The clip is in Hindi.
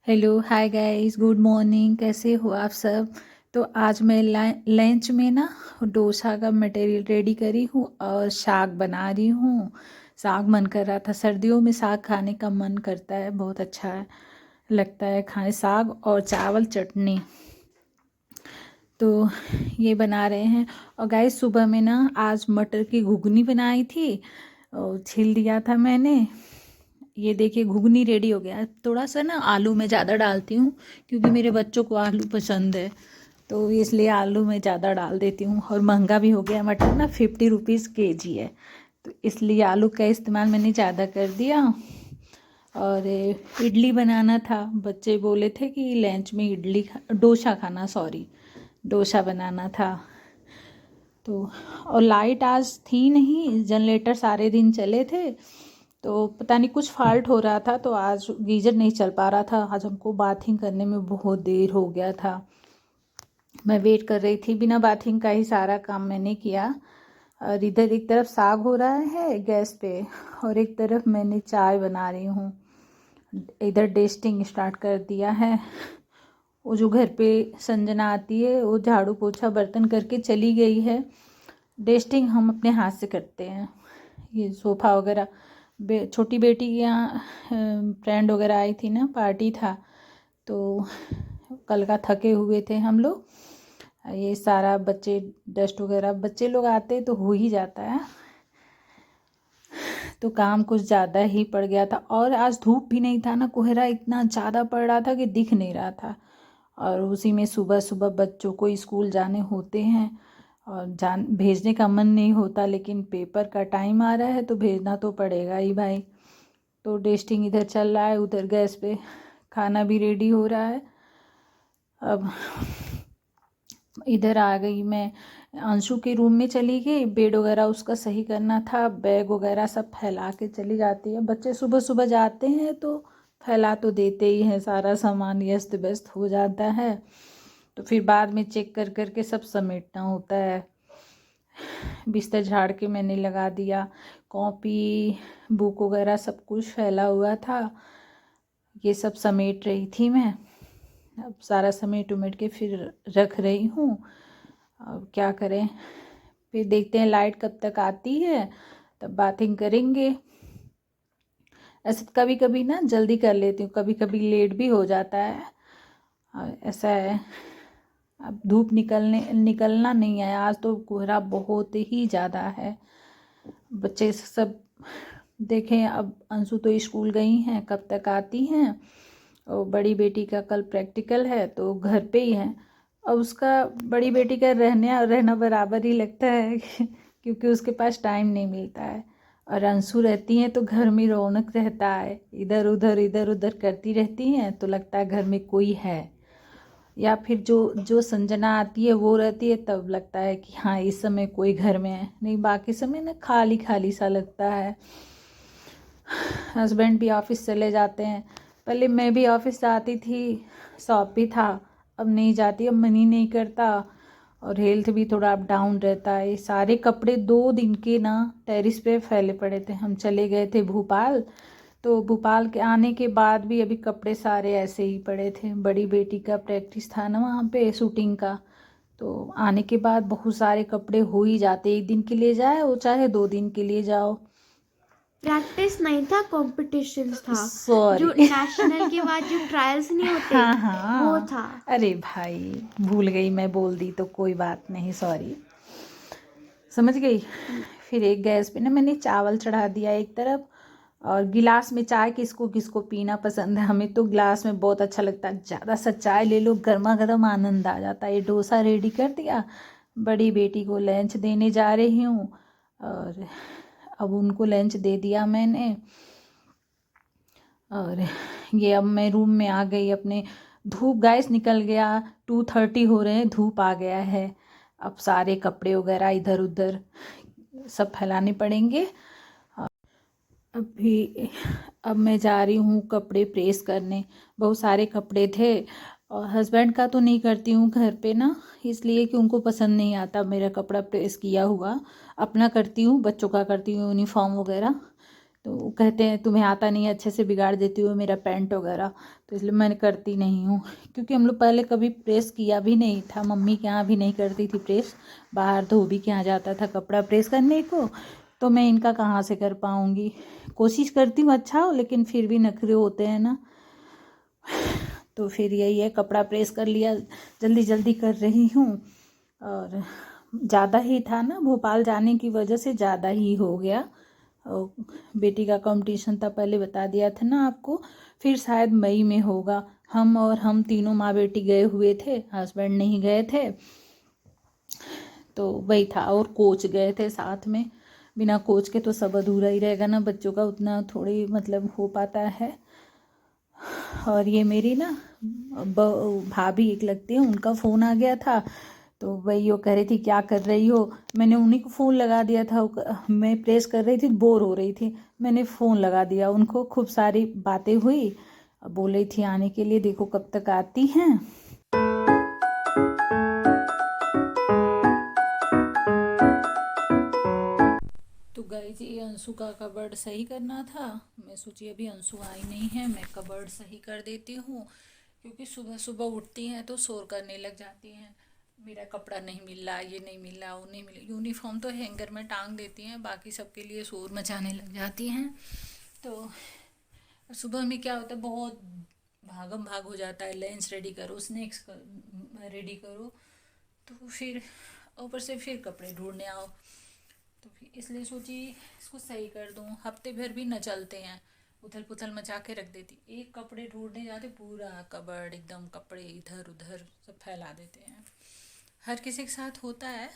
Hello hi guys, good morning. कैसे हो आप सब? तो आज मैं लंच में ना डोसा का मटेरियल रेडी करी हूँ और साग बना रही हूँ। साग मन कर रहा था, सर्दियों में साग खाने का मन करता है, बहुत अच्छा है, लगता है खाने। साग और चावल चटनी, तो ये बना रहे हैं। और गाइस सुबह में ना आज मटर की घुगनी बनाई थी और छील दिया था मैंने। ये देखिए घुगनी रेडी हो गया। थोड़ा सा ना आलू मैं ज़्यादा डालती हूँ क्योंकि मेरे बच्चों को आलू पसंद है, तो इसलिए आलू मैं ज़्यादा डाल देती हूँ। और महंगा भी हो गया मटर ना, 50 रुपीज़ kg है, तो इसलिए आलू का इस्तेमाल मैंने ज़्यादा कर दिया। और इडली बनाना था, बच्चे बोले थे कि लंच में डोसा खाना, सॉरी डोसा बनाना था। तो और लाइट आज थी नहीं, जनरेटर सारे दिन चले थे, तो पता नहीं कुछ फॉल्ट हो रहा था, तो आज गीजर नहीं चल पा रहा था। आज हमको बाथिंग करने में बहुत देर हो गया था। मैं वेट कर रही थी, बिना बाथिंग का ही सारा काम मैंने किया। और इधर एक तरफ साग हो रहा है गैस पे और एक तरफ मैंने चाय बना रही हूँ। इधर डेस्टिंग स्टार्ट कर दिया है। वो जो घर पे संजना आती है वो झाड़ू पोछा बर्तन करके चली गई है। डेस्टिंग हम अपने हाथ से करते हैं। ये सोफ़ा वगैरह छोटी बेटी के यहाँ फ्रेंड वगैरह आई थी ना, पार्टी था, तो कल का थके हुए थे हम लोग। ये सारा बच्चे डस्ट वगैरह, बच्चे लोग आते तो हो ही जाता है, तो काम कुछ ज़्यादा ही पड़ गया था। और आज धूप भी नहीं था ना, कोहरा इतना ज़्यादा पड़ रहा था कि दिख नहीं रहा था। और उसी में सुबह सुबह बच्चों को स्कूल जाने होते हैं और भेजने का मन नहीं होता, लेकिन पेपर का टाइम आ रहा है तो भेजना तो पड़ेगा ही भाई। तो डेस्टिंग इधर चल रहा है, उधर गैस पे खाना भी रेडी हो रहा है। अब इधर आ गई मैं, अंशु के रूम में चली गई, बेड वगैरह उसका सही करना था, बैग वगैरह सब फैला के चली जाती है। बच्चे सुबह सुबह जाते हैं तो फैला तो देते ही हैं, सारा सामान अस्त व्यस्त हो जाता है, तो फिर बाद में चेक कर कर के सब समेटना होता है। बिस्तर झाड़ के मैंने लगा दिया, कॉपी बुक वगैरह सब कुछ फैला हुआ था, ये सब समेट रही थी मैं। अब सारा समेट उमेट के फिर रख रही हूँ। अब क्या करें, फिर देखते हैं लाइट कब तक आती है, तब बाथिंग करेंगे। ऐसे कभी कभी ना जल्दी कर लेती हूँ, कभी कभी लेट भी हो जाता है, ऐसा है। अब धूप निकलना नहीं है, आज तो कोहरा बहुत ही ज़्यादा है। बच्चे सब देखें, अब अंशु तो स्कूल गई हैं, कब तक आती हैं। और बड़ी बेटी का कल प्रैक्टिकल है तो घर पे ही है। और उसका, बड़ी बेटी का रहना बराबर ही लगता है क्योंकि उसके पास टाइम नहीं मिलता है। और अंशु रहती हैं तो घर में रौनक रहता है, इधर उधर करती रहती हैं तो लगता है घर में कोई है। या फिर जो जो संजना आती है वो रहती है, तब लगता है कि हाँ इस समय कोई घर में है, नहीं बाकी समय ना खाली खाली सा लगता है। हस्बैंड भी ऑफिस चले जाते हैं, पहले मैं भी ऑफिस जाती थी, शॉप भी था, अब नहीं जाती, अब मन ही नहीं करता। और हेल्थ भी थोड़ा अप डाउन रहता है। सारे कपड़े 2 दिन के ना टेरिस पे फैले पड़े थे, हम चले गए थे भोपाल, तो भोपाल के आने के बाद भी अभी कपड़े सारे ऐसे ही पड़े थे। बड़ी बेटी का प्रैक्टिस था ना वहाँ पे शूटिंग का, तो आने के बाद बहुत सारे कपड़े हो ही जाते, 1 दिन के लिए जाए वो चाहे 2 दिन के लिए जाओ। प्रैक्टिस नहीं था, कंपटीशन था। सॉरी जो नेशनल के बाद जो ट्रायल्स नहीं होते, हाँ वो हाँ, था। अरे भाई भूल गई, मैं बोल दी तो कोई बात नहीं, सॉरी, समझ गई। फिर एक गैस पे ना मैंने चावल चढ़ा दिया एक तरफ, और गिलास में चाय, किसको किसको पीना पसंद है, हमें तो गिलास में बहुत अच्छा लगता है, ज़्यादा सा चाय ले लो, गर्मा गर्म आनंद आ जाता है। ये डोसा रेडी कर दिया, बड़ी बेटी को लंच देने जा रही हूँ, और अब उनको लंच दे दिया मैंने। और ये अब मैं रूम में आ गई अपने। धूप गैस निकल गया, 2:30 हो रहे हैं, धूप आ गया है। अब सारे कपड़े वगैरह इधर उधर सब फैलाने पड़ेंगे। अभी अब मैं जा रही हूँ कपड़े प्रेस करने, बहुत सारे कपड़े थे। और हस्बैंड का तो नहीं करती हूँ घर पे ना, इसलिए कि उनको पसंद नहीं आता मेरा कपड़ा प्रेस किया हुआ। अपना करती हूँ, बच्चों का करती हूँ, यूनिफॉर्म वगैरह। तो वो कहते हैं तुम्हें आता नहीं है, अच्छे से बिगाड़ देती हो मेरा पैंट वगैरह। तो इसलिए मैंने करती नहीं हूँ, क्योंकि हम लोग पहले कभी प्रेस किया भी नहीं था, मम्मी के यहाँ भी नहीं करती थी प्रेस, बाहर धोबी के यहाँ जाता था कपड़ा प्रेस करने को, तो मैं इनका कहाँ से कर पाऊँगी। कोशिश करती हूँ अच्छा हो, लेकिन फिर भी नखरे होते हैं ना। तो फिर यही है, कपड़ा प्रेस कर लिया, जल्दी जल्दी कर रही हूँ। और ज़्यादा ही था ना, भोपाल जाने की वजह से ज़्यादा ही हो गया। और बेटी का कंपटीशन था, पहले बता दिया था ना आपको। फिर शायद मई में होगा। हम तीनों माँ बेटी गए हुए थे, हस्बैंड नहीं गए थे, तो वही था। और कोच गए थे साथ में, बिना कोच के तो सब अधूरा ही रहेगा ना, बच्चों का उतना थोड़ी मतलब हो पाता है। और ये मेरी ना भाभी एक लगती है, उनका फ़ोन आ गया था, तो वही वो कह रही थी क्या कर रही हो। मैंने उन्हीं को फ़ोन लगा दिया था, मैं प्रेस कर रही थी, बोर हो रही थी, मैंने फ़ोन लगा दिया उनको। खूब सारी बातें हुई, बोल रही थी आने के लिए, देखो कब तक आती हैं। तो गाइस ये अंशु का कबर्ड सही करना था। मैं सोची अभी अंशु आई नहीं है, मैं कबर्ड सही कर देती हूँ, क्योंकि सुबह सुबह उठती हैं तो शोर करने लग जाती हैं, मेरा कपड़ा नहीं मिल रहा, ये नहीं मिल रहा, वो नहीं मिल। यूनिफॉर्म तो हैंगर में टांग देती हैं, बाकी सबके लिए शोर मचाने लग जाती हैं। तो सुबह में क्या होता है, बहुत भागम भाग हो जाता है, लंच रेडी करो, स्नैक्स रेडी करो, तो फिर ऊपर से फिर कपड़े ढूंढने आओ। तो फिर इसलिए सोची इसको सही कर दूँ, हफ्ते भर भी न चलते हैं, उथल पुथल मचा के रख देती। एक कपड़े ढूंढने जाते, पूरा कबर्ड एकदम कपड़े इधर उधर सब फैला देते हैं। हर किसी के साथ होता है।